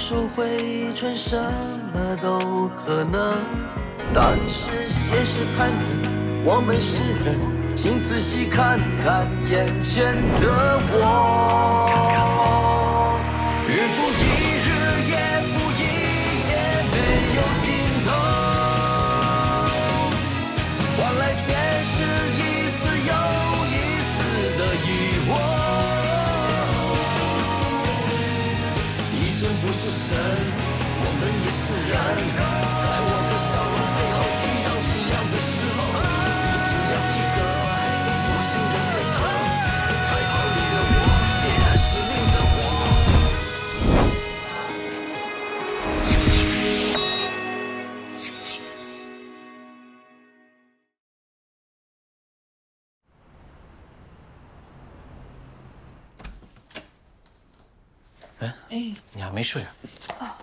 树回春，什么都可能。但是现实残忍，我们是人，请仔细看看眼前的我。日复一日，夜复一夜，没有尽头，换来全是一次又一次的疑惑。医生不是神，我们也是人，在我的笑容背后需要体谅的时候，你只要记得我心的沸腾，害怕你的我点燃使命的火。你还没睡啊？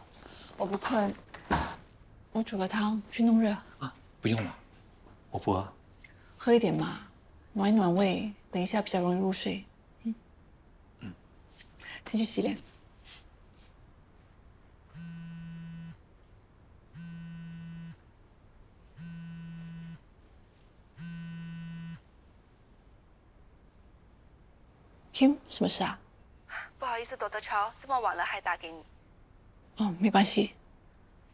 我不困，我煮了汤去弄热。啊，不用了，我不饿。喝一点嘛，暖一暖胃，等一下比较容易入睡。先去洗脸。Kim， 什么事啊？不好意思，朵德潮，这么晚了还打给你。哦，没关系。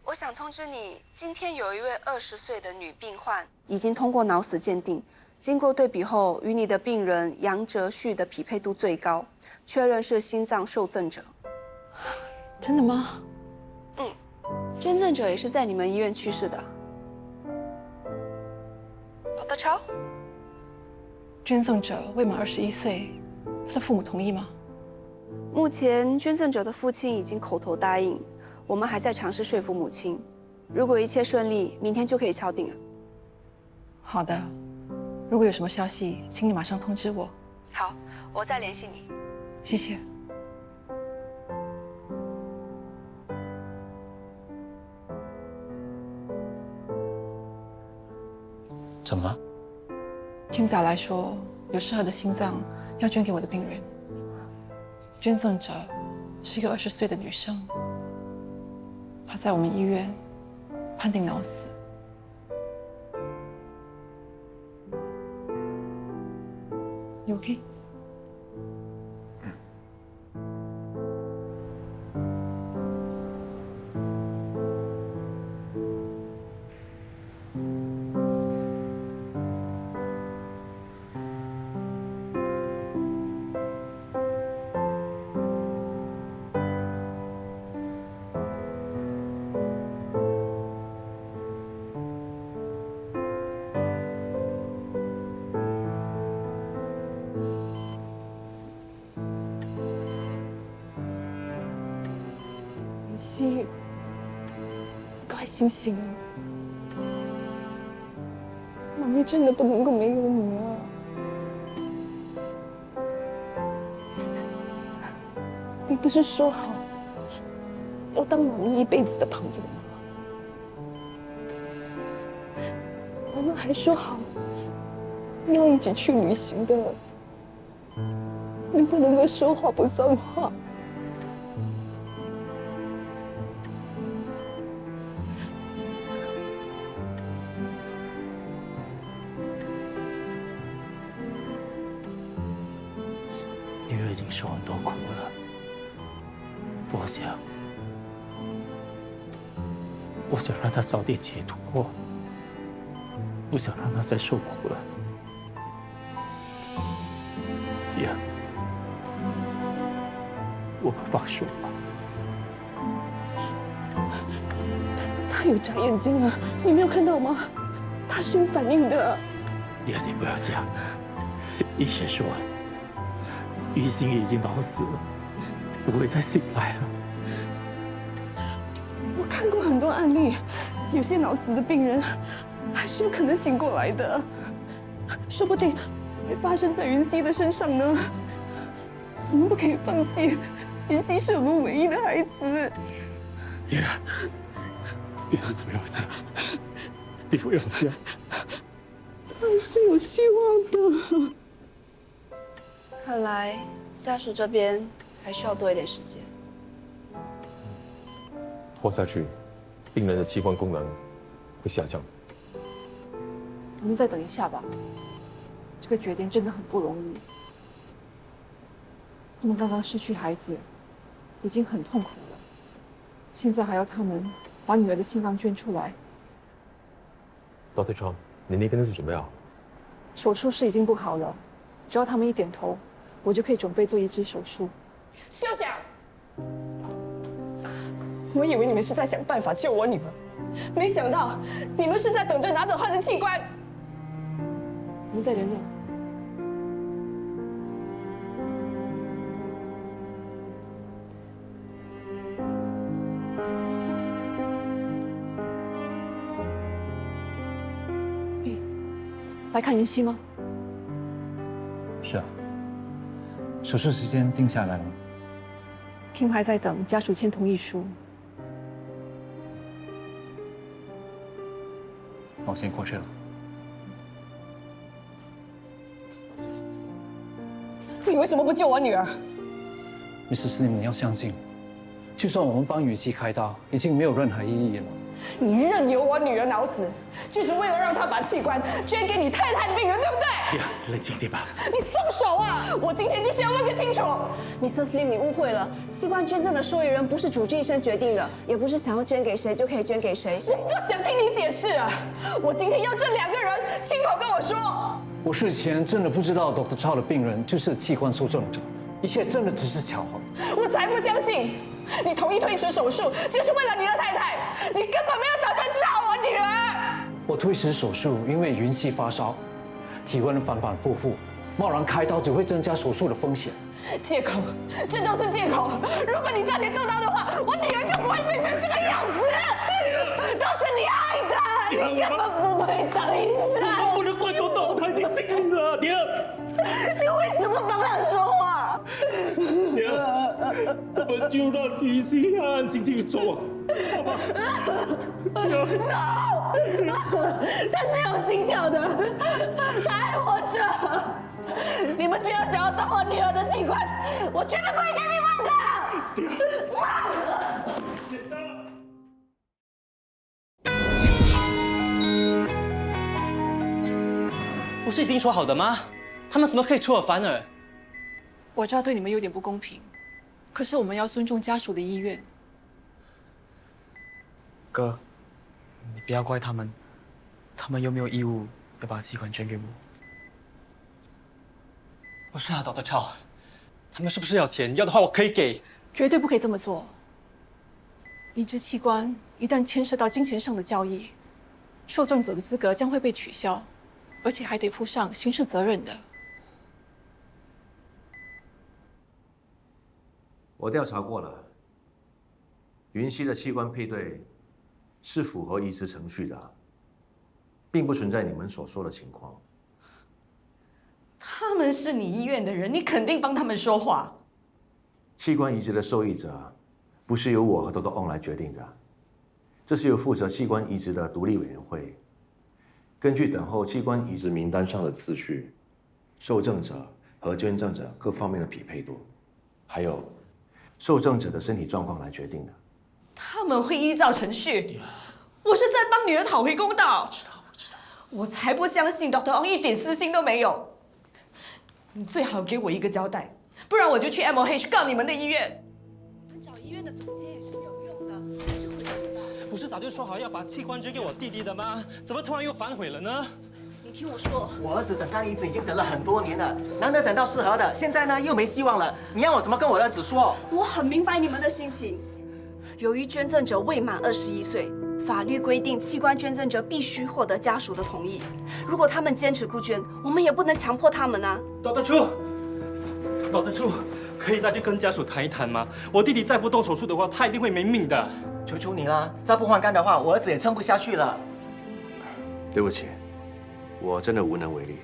我想通知你，今天有一位20岁的女病患已经通过脑死鉴定，经过对比后，与你的病人杨哲旭的匹配度最高，确认是心脏受赠者。真的吗？捐赠者也是在你们医院去世的。朵德潮，捐赠者未满21岁，他的父母同意吗？目前捐赠者的父亲已经口头答应，我们还在尝试说服母亲。如果一切顺利，明天就可以敲定了。好的，如果有什么消息，请你马上通知我。好，我再联系你。谢谢。怎么了Kim打来说，有适合的心脏要捐给我的病人。捐赠者是一个20岁的女生，她在我们医院判定脑死。你 OK？妍希，快醒醒啊！妈咪真的不能够没有你啊！你不是说好要当妈咪一辈子的朋友吗？我们还说好要一起去旅行的，你不能够说话不算话。女儿已经受很多苦了，我想让她早点解脱，不想让她再受苦了。爹，我们放手吧。他有眨眼睛啊，你没有看到吗？他是有反应的。爹，你不要这样。医生说，于心已经脑死了，不会再醒来了。我看过很多案例，有些脑死的病人还是有可能醒过来的，说不定会发生在云溪的身上呢。我们不可以放弃，云溪是我们唯一的孩子。爹，爹，你不要这样，你不要这样。还是有希望的。看来家属这边还需要多一点时间。拖下去，病人的器官功能会下降。我们再等一下吧。这个决定真的很不容易。他们刚刚失去孩子，已经很痛苦了，现在还要他们把女儿的心脏捐出来。Dr. Chong，你那边都是准备好？手术室已经布好了，只要他们一点头，我就可以准备做移植手术。休想！我以为你们是在想办法救我女儿，没想到你们是在等着拿走她的器官。我们再忍忍。来看云溪吗？是啊。手术时间定下来了吗？Kim还在等家属签同意书。我先过去了。你为什么不救我女儿 Mrs. Lim， 你要相信，就算我们帮雨熙开刀，已经没有任何意义了。你任由我女儿脑死，就是为了让她把器官捐给你太太的病人，对不对？冷静点吧。你松手啊！我今天就是要问个清楚。Mrs. Lim， 你误会了，器官捐赠的受益人不是主治医生决定的，也不是想要捐给谁就可以捐给谁。我不想听你解释啊！我今天要这2个人亲口跟我说。我事前真的不知道 Dr. Chao 的病人就是器官受赠者，一切真的只是巧合。我才不相信！你同意推迟手术，就是为了你的太太，你根本没有打算治好我女儿。我推迟手术，因为云溪发烧，体温反反复复，贸然开刀只会增加手术的风险。借口，这都是借口。如果你早点动刀的话，我女儿就不会变成这个样子。都是你害的，你根本不配当医生。我的关都到，他已经尽力了，爹。你为什么帮他说话？爹，我们就让雨熙安安静静的走，好吗？ No， 他是有心跳的，他还活着。你们居然想要动我女儿的器官，我绝对不会给你们的。不是已经说好的吗？他们怎么可以出尔反尔？我知道对你们有点不公平，可是我们要尊重家属的意愿。哥，你不要怪他们，他们又没有义务要把器官捐给我。不是啊，Dr. Chao，他们是不是要钱？要的话我可以给。绝对不可以这么做。移植器官一旦牵涉到金钱上的交易，受赠者的资格将会被取消，而且还得负上刑事责任的。我调查过了，云溪的器官配对是符合移植程序的，并不存在你们所说的情况。他们是你医院的人，你肯定帮他们说话。器官移植的受益者不是由我和 Dr. Ong 来决定的，这是由负责器官移植的独立委员会根据等候器官移植名单上的次序、受赠者和捐赠者各方面的匹配度，还有受赠者的身体状况来决定的。他们会依照程序。我是在帮女儿讨回公道。我知道。我才不相信 Dr. Ong 一点私心都没有。你最好给我一个交代，不然我就去 MOH 告你们的医院。你们找医院的总监也是没有用的，还是回去吧。不是早就说好要把器官捐给我弟弟的吗？怎么突然又反悔了呢？你听我说，我儿子等单移植已经等了很多年了，难得等到适合的，现在呢又没希望了。你要我怎么跟我儿子说？我很明白你们的心情。由于捐赠者未满21岁，法律规定器官捐赠者必须获得家属的同意。如果他们坚持不捐，我们也不能强迫他们啊。Dr. Chu，可以再去跟家属谈一谈吗？我弟弟再不动手术的话，他一定会没命的。求求你啦，再不换肝的话，我儿子也撑不下去了。对不起，我真的无能为力。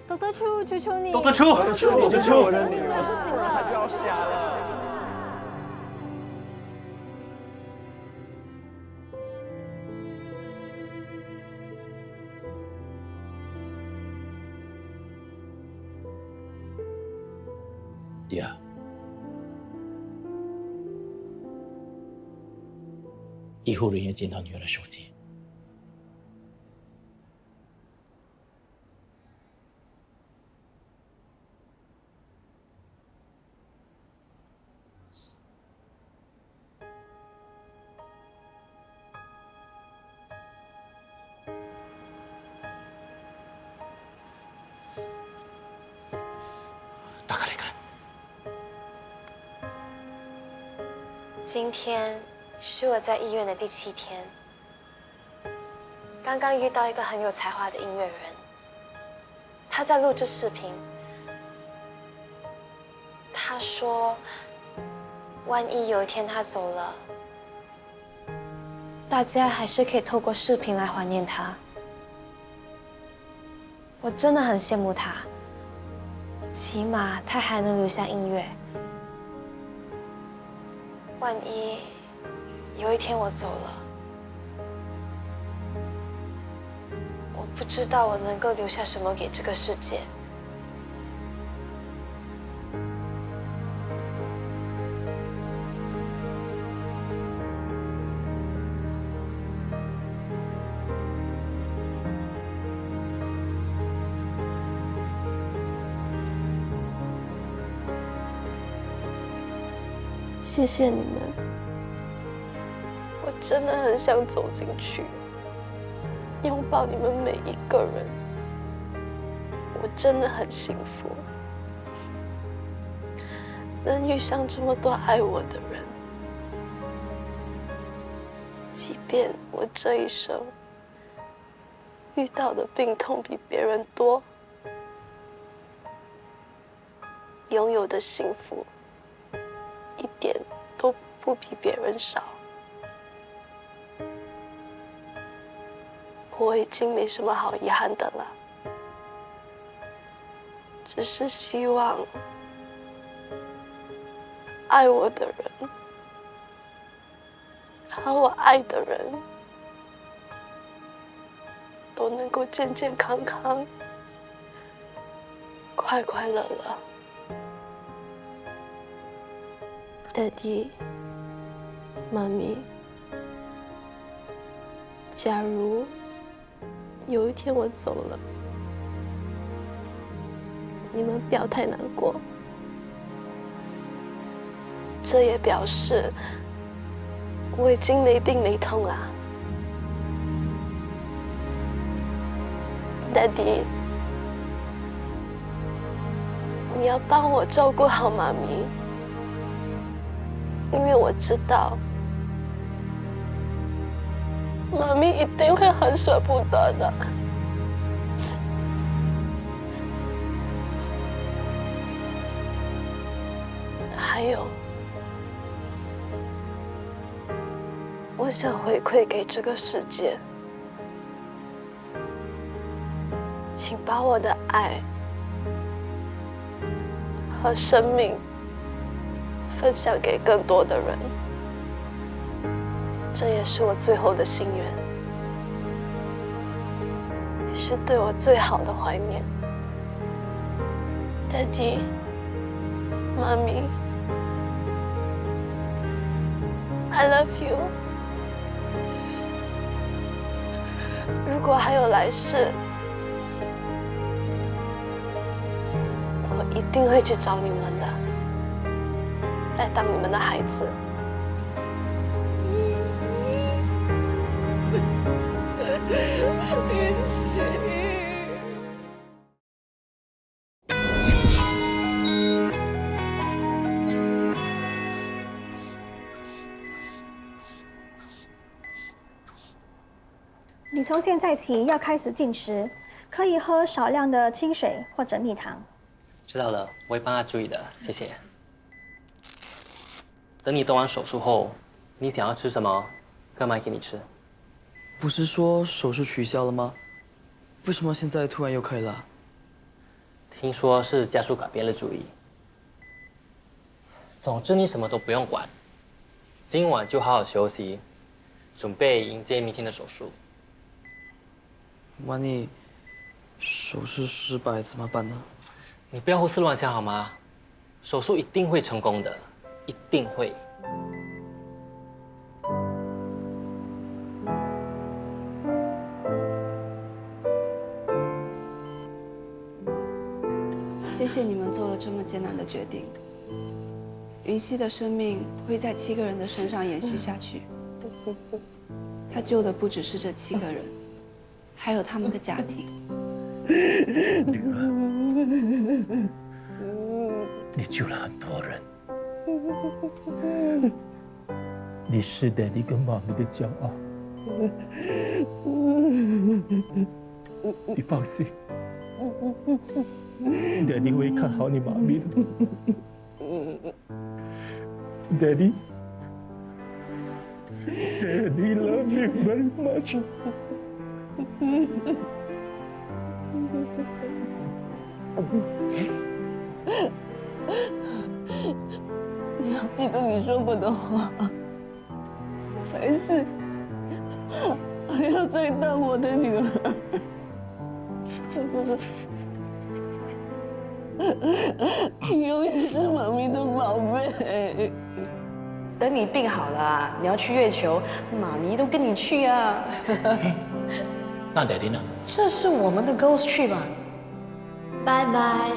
Dr. Chu， 求求你 Dr. Chu，Dr. Chu， 我的女儿不行了，她就要瞎了。爹，医护人员捡到女儿的手机。打开来看。今天是我在医院的第7天，刚刚遇到一个很有才华的音乐人，他在录制视频。他说，万一有一天他走了，大家还是可以透过视频来怀念他。我真的很羡慕他，起码他还能留下音乐。万一有一天我走了，我不知道我能够留下什么给这个世界。谢谢你们，我真的很想走进去，拥抱你们每一个人。我真的很幸福，能遇上这么多爱我的人。即便我这一生遇到的病痛比别人多，拥有的幸福一点都不比别人少。我已经没什么好遗憾的了，只是希望爱我的人和我爱的人都能够健健康康、快快乐乐。Daddy， 妈咪，假如有一天我走了，你们不要太难过。这也表示我已经没病没痛啦。Daddy， 你要帮我照顾好妈咪。因为我知道，妈咪一定会很舍不得的。还有，我想回馈给这个世界，请把我的爱和生命分享给更多的人，这也是我最后的心愿，也是对我最好的怀念。Daddy， 妈咪 ，I love you。如果还有来世，我一定会去找你们的。再当你们的孩子。云溪，你从现在起要开始进食，可以喝少量的清水或者蜜糖。知道了，我会帮他注意的，谢谢。等你动完手术后，你想要吃什么，哥买给你吃。不是说手术取消了吗？为什么现在突然又可以了？听说是家属改变了主意。总之你什么都不用管，今晚就好好休息，准备迎接明天的手术。万一手术失败怎么办呢？你不要胡思乱想好吗？手术一定会成功的，一定会。谢谢你们做了这么艰难的决定。云溪的生命会在7个人的身上延续下去。他救的不只是这7个人，还有他们的家庭。你救了很多人，你是Daddy跟妈咪的骄傲。你放心，Daddy会看好你妈咪的。Daddy love you very much。你要记得你说过的话，还要再当我的女儿。你永远是妈咪的宝贝。等你病好了啊，你要去月球，妈咪都跟你去啊。那Daddy呢？这是我们的 Ghost Trip 啊。拜拜。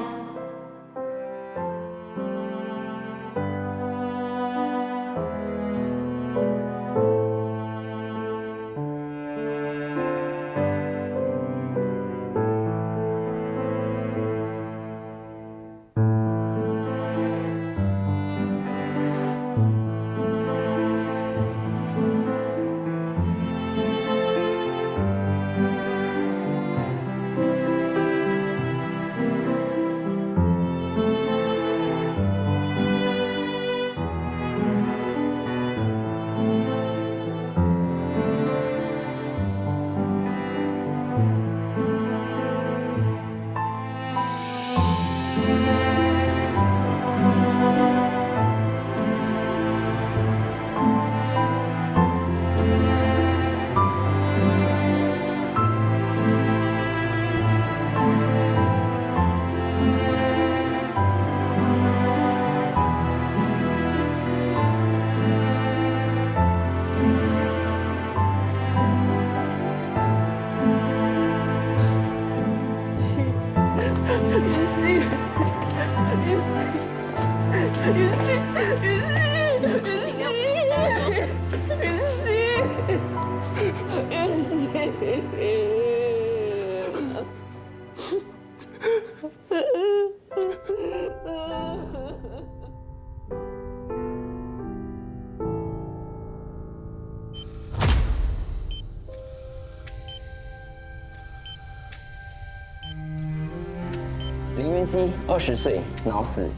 林元熙，20岁，脑死，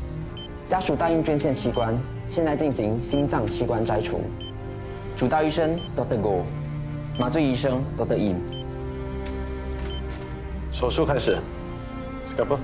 家属答应捐献器官，现在进行心脏器官摘除。主刀医生 Dr. Go， 麻醉医生 Dr. Im。手术开始 ，Scalpel。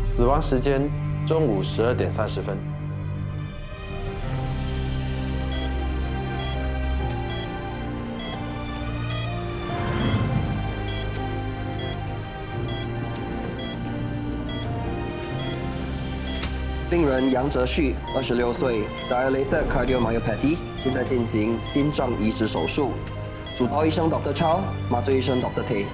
死亡时间中午12点30分。病人杨哲旭，26岁 ，Dilated cardiomyopathy， 现在进行心脏移植手术。主刀医生 Dr. Chow， 麻醉医生 Dr. Tay。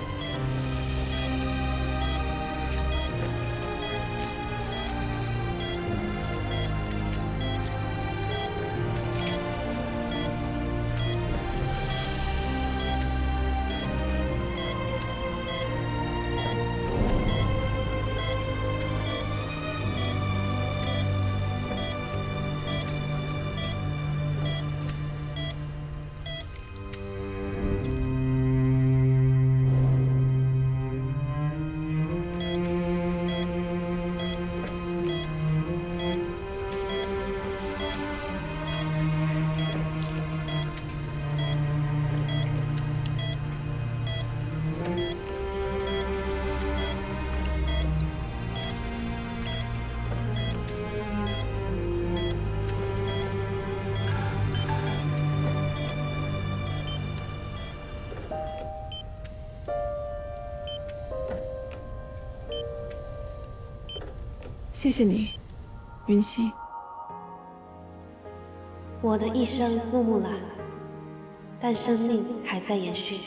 谢谢你，云溪。我的一生落幕了，但生命还在延续。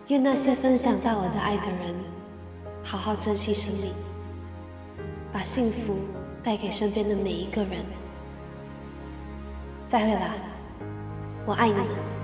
愿那些分享到我的爱的人，好好珍惜生命，把幸福带给身边的每一个人。再会啦，我爱你们。